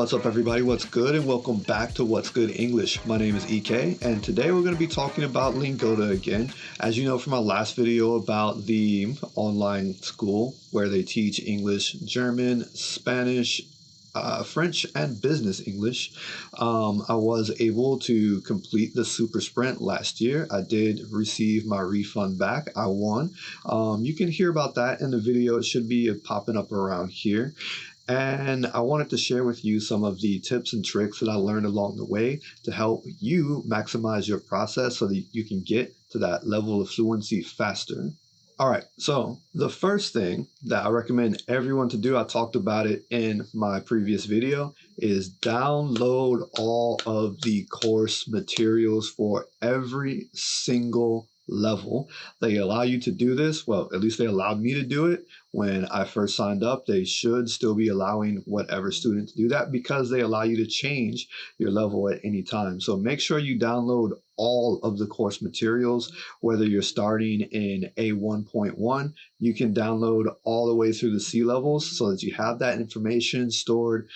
What's up, everybody? What's good? And welcome back to What's Good English. My name is EK, and today we're going to be talking about Lingoda again. As you know from my last video about the online school where they teach English, German, Spanish, French, and business English, I was able to complete the super sprint last year. I did receive my refund back. I won. You can hear about that in the video. It should be popping up around here. And I wanted to share with you some of the tips and tricks that I learned along the way to help you maximize your process so that you can get to that level of fluency faster. All right, so the first thing that I recommend everyone to do, I talked about it in my previous video, is download all of the course materials for every single level. They allow you to do this. Well, at least they allowed me to do it when I first signed up. They should still be allowing whatever student to do that because they allow you to change your level at any time. So make sure you download all of the course materials, whether you're starting in A1.1, you can download all the way through the C levels so that you have that information stored,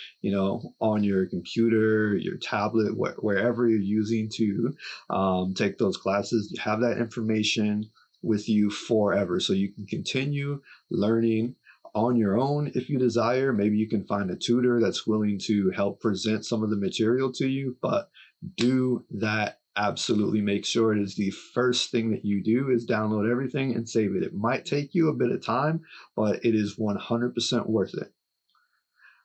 on your computer, your tablet, wherever you're using to take those classes. You have that information with you forever, so you can continue learning on your own if you desire. Maybe you can find a tutor that's willing to help present some of the material to you, but do that. Absolutely make sure it is the first thing that you do is download everything and save it. It might take you a bit of time, but it is 100% worth it.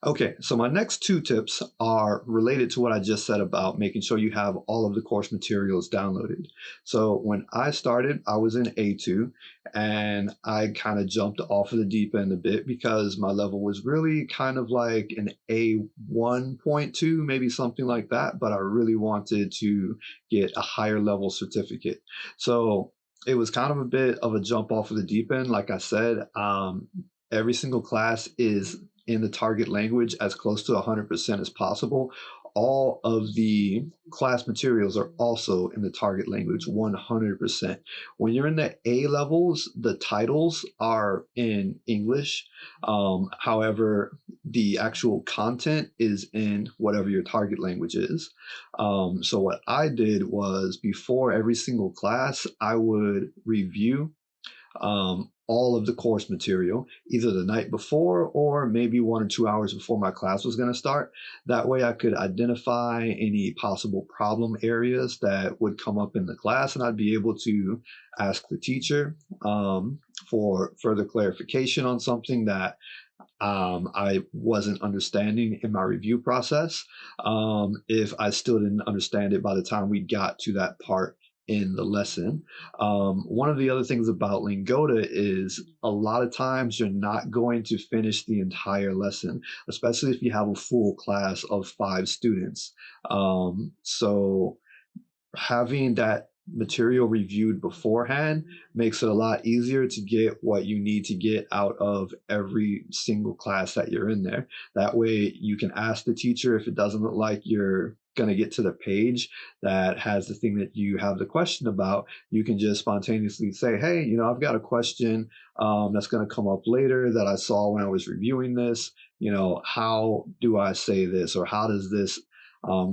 Okay, so my next two tips are related to what I just said about making sure you have all of the course materials downloaded. So when I started, I was in A2 and I kind of jumped off of the deep end a bit because my level was really kind of like an A1.2, maybe something like that, but I really wanted to get a higher level certificate. So it was kind of a bit of a jump off of the deep end. Like I said, every single class is in the target language as close to 100% as possible. All of the class materials are also in the target language 100%. When you're in the A levels, the titles are in English. However, the actual content is in whatever your target language is. So what I did was before every single class, I would review all of the course material, either the night before or maybe 1 or 2 hours before my class was going to start. That way I could identify any possible problem areas that would come up in the class, and I'd be able to ask the teacher for further clarification on something that I wasn't understanding in my review process, if I still didn't understand it by the time we got to that part in the lesson. One of the other things about Lingoda is a lot of times you're not going to finish the entire lesson, especially if you have a full class of 5 students. So having that material reviewed beforehand makes it a lot easier to get what you need to get out of every single class that you're in there. That way you can ask the teacher if it doesn't look like you're going to get to the page that has the thing that you have the question about. You can just spontaneously say, hey, I've got a question that's going to come up later that I saw when I was reviewing this. How do I say this, or how does this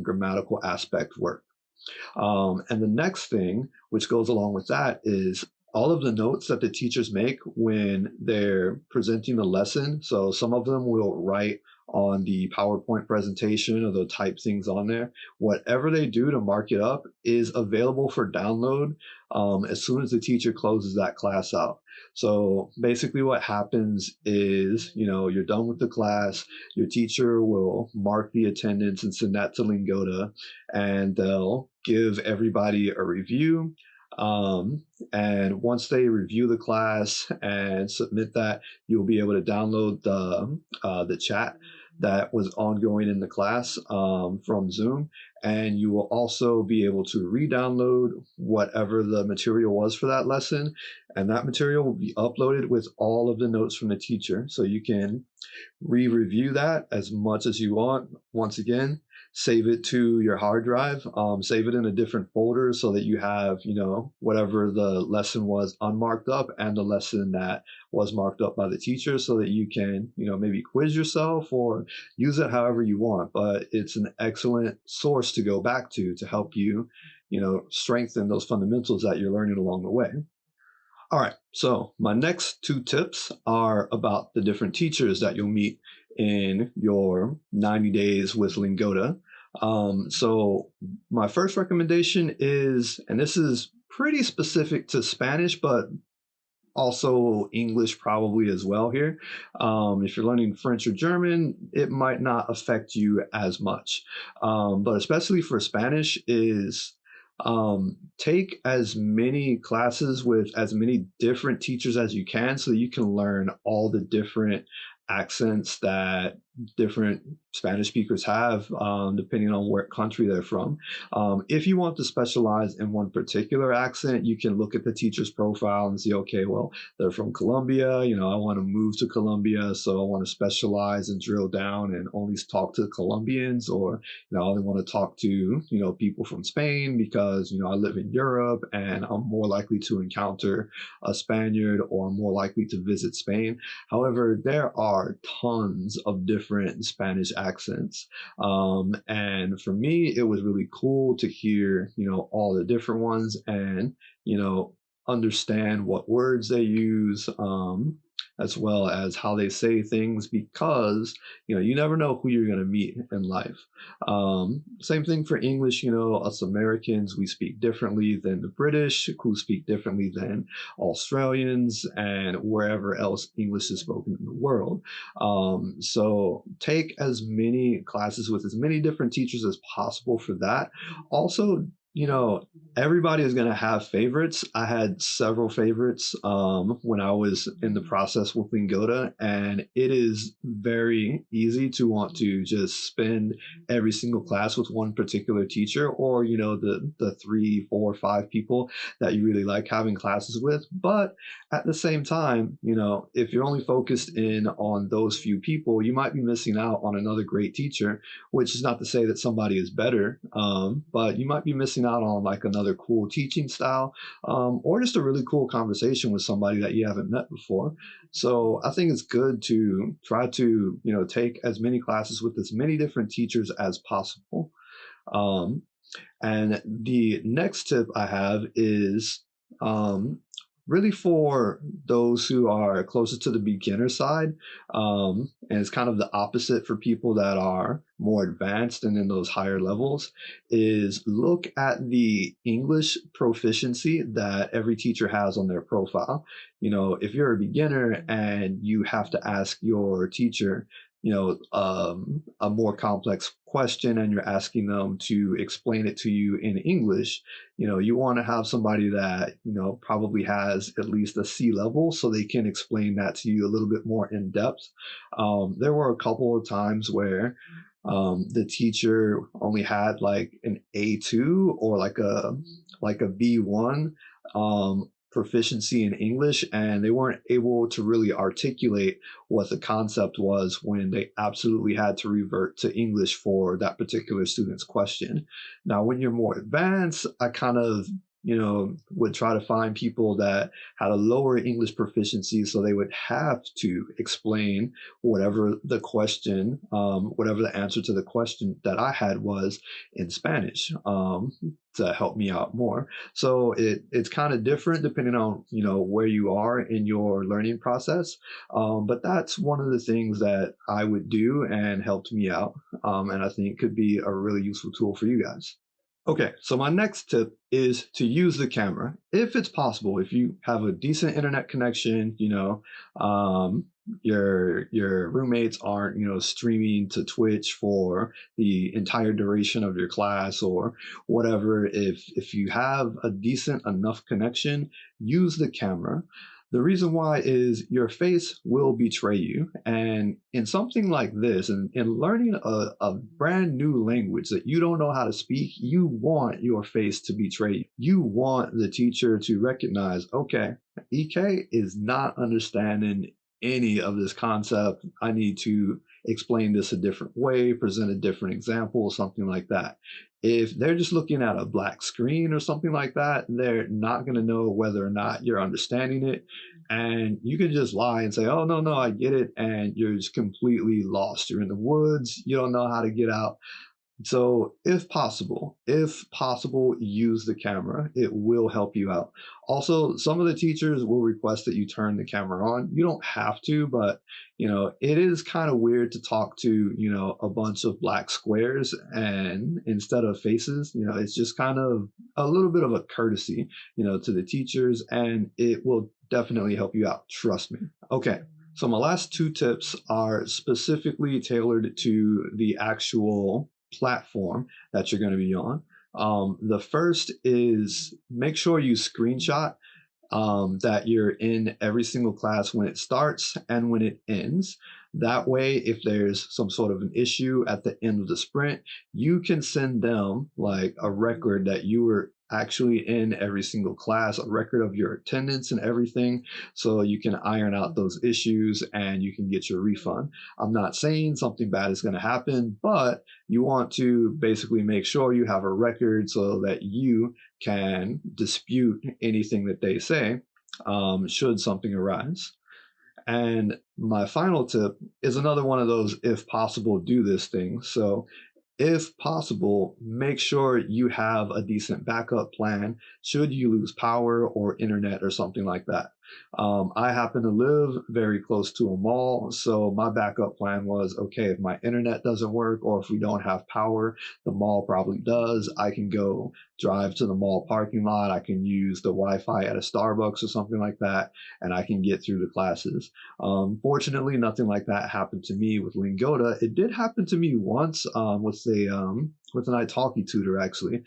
grammatical aspect work? And the next thing, which goes along with that, is all of the notes that the teachers make when they're presenting the lesson. So some of them will write on the PowerPoint presentation, or they'll type things on there. Whatever they do to mark it up is available for download as soon as the teacher closes that class out. So basically what happens is, you're done with the class, your teacher will mark the attendance and send that to Lingoda, and they'll give everybody a review. And once they review the class and submit that, you'll be able to download the chat that was ongoing in the class from Zoom, and you will also be able to re-download whatever the material was for that lesson, and that material will be uploaded with all of the notes from the teacher, so you can re-review that as much as you want. Once again, save it to your hard drive, save it in a different folder so that you have, whatever the lesson was unmarked up and the lesson that was marked up by the teacher so that you can, maybe quiz yourself or use it however you want. But it's an excellent source to go back to help you, strengthen those fundamentals that you're learning along the way. All right, so my next two tips are about the different teachers that you'll meet in your 90 days with Lingoda. So my first recommendation is, and this is pretty specific to Spanish, but also English probably as well here. If you're learning French or German, it might not affect you as much. But especially for Spanish is take as many classes with as many different teachers as you can so that you can learn all the different accents that different Spanish speakers have, depending on what country they're from. If you want to specialize in one particular accent, you can look at the teacher's profile and see, okay, well, they're from Colombia. I want to move to Colombia, so I want to specialize and drill down and only talk to Colombians, or I only want to talk to people from Spain because I live in Europe and I'm more likely to encounter a Spaniard or I'm more likely to visit Spain. However, there are tons of different Spanish accents. And for me, it was really cool to hear, all the different ones and, understand what words they use, as well as how they say things, because you never know who you're going to meet in life. Same thing for English. Us Americans, we speak differently than the British, who speak differently than Australians and wherever else English is spoken in the world. So take as many classes with as many different teachers as possible for that. Also, everybody is going to have favorites. I had several favorites when I was in the process with Lingoda, and it is very easy to want to just spend every single class with one particular teacher, or the 3, 4, 5 people that you really like having classes with. But at the same time, if you're only focused in on those few people, you might be missing out on another great teacher, which is not to say that somebody is better, but you might be missing out on like another cool teaching style, or just a really cool conversation with somebody that you haven't met before. So I think it's good to try to, take as many classes with as many different teachers as possible. And the next tip I have is really for those who are closer to the beginner side. And it's kind of the opposite for people that are more advanced and in those higher levels, is look at the English proficiency that every teacher has on their profile. If you're a beginner and you have to ask your teacher, a more complex question and you're asking them to explain it to you in English, you want to have somebody that, probably has at least a C level so they can explain that to you a little bit more in depth. There were a couple of times where the teacher only had like an A2 or like a B1 proficiency in English, and they weren't able to really articulate what the concept was when they absolutely had to revert to English for that particular student's question. Now, when you're more advanced, I kind of would try to find people that had a lower English proficiency, so they would have to explain whatever the question, whatever the answer to the question that I had was in Spanish, to help me out more. So it's kind of different depending on where you are in your learning process. But that's one of the things that I would do and helped me out, and I think could be a really useful tool for you guys. Okay, so my next tip is to use the camera if it's possible. If you have a decent internet connection, your roommates aren't streaming to Twitch for the entire duration of your class or whatever. If you have a decent enough connection, use the camera. The reason why is your face will betray you. And in something like this, and in learning a brand new language that you don't know how to speak, you want your face to betray you. You want the teacher to recognize, okay, EK is not understanding any of this concept. I need to explain this a different way, present a different example, something like that. If they're just looking at a black screen or something like that, they're not going to know whether or not you're understanding it. And you can just lie and say, oh, no, no, I get it. And you're just completely lost. You're in the woods. You don't know how to get out. So if possible, use the camera. It will help you out. Also, some of the teachers will request that you turn the camera on. You don't have to, but it is kind of weird to talk to, a bunch of black squares and instead of faces. It's just kind of a little bit of a courtesy, to the teachers, and it will definitely help you out. Trust me. Okay. So my last two tips are specifically tailored to the actual platform that you're going to be on. The first is make sure you screenshot that you're in every single class when it starts and when it ends. That way, if there's some sort of an issue at the end of the sprint, you can send them like a record that you were actually in every single class, a record of your attendance and everything, so you can iron out those issues and you can get your refund. I'm not saying something bad is going to happen, but you want to basically make sure you have a record so that you can dispute anything that they say should something arise. And my final tip is another one of those, if possible, do this thing. So if possible, make sure you have a decent backup plan should you lose power or internet or something like that. I happen to live very close to a mall, so my backup plan was, okay, if my internet doesn't work or if we don't have power, the mall probably does. I can go drive to the mall parking lot. I can use the Wi-Fi at a Starbucks or something like that, and I can get through the classes. Fortunately, nothing like that happened to me with Lingoda. It did happen to me once with an italki tutor, actually.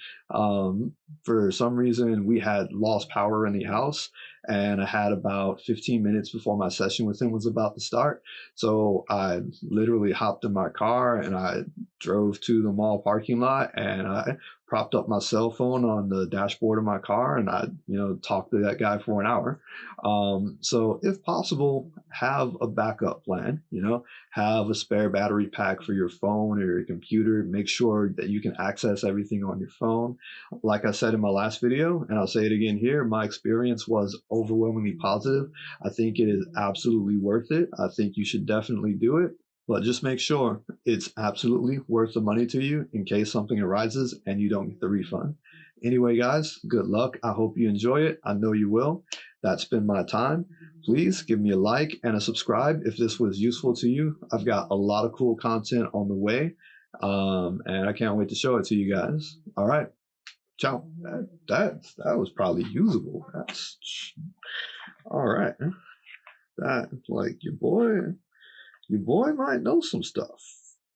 For some reason, we had lost power in the house, and I had about 15 minutes before my session with him was about to start. So I literally hopped in my car and I drove to the mall parking lot, and I propped up my cell phone on the dashboard of my car, and I, talked to that guy for an hour. So if possible, have a backup plan, have a spare battery pack for your phone or your computer. Make sure that you can access everything on your phone. Like I said in my last video, and I'll say it again here, my experience was overwhelmingly positive. I think it is absolutely worth it. I think you should definitely do it. But just make sure it's absolutely worth the money to you in case something arises and you don't get the refund. Anyway, guys, good luck. I hope you enjoy it. I know you will. That's been my time. Please give me a like and a subscribe if this was useful to you. I've got a lot of cool content on the way, and I can't wait to show it to you guys. All right. Ciao. That was probably usable. That's all right. That, like, your boy might know some stuff.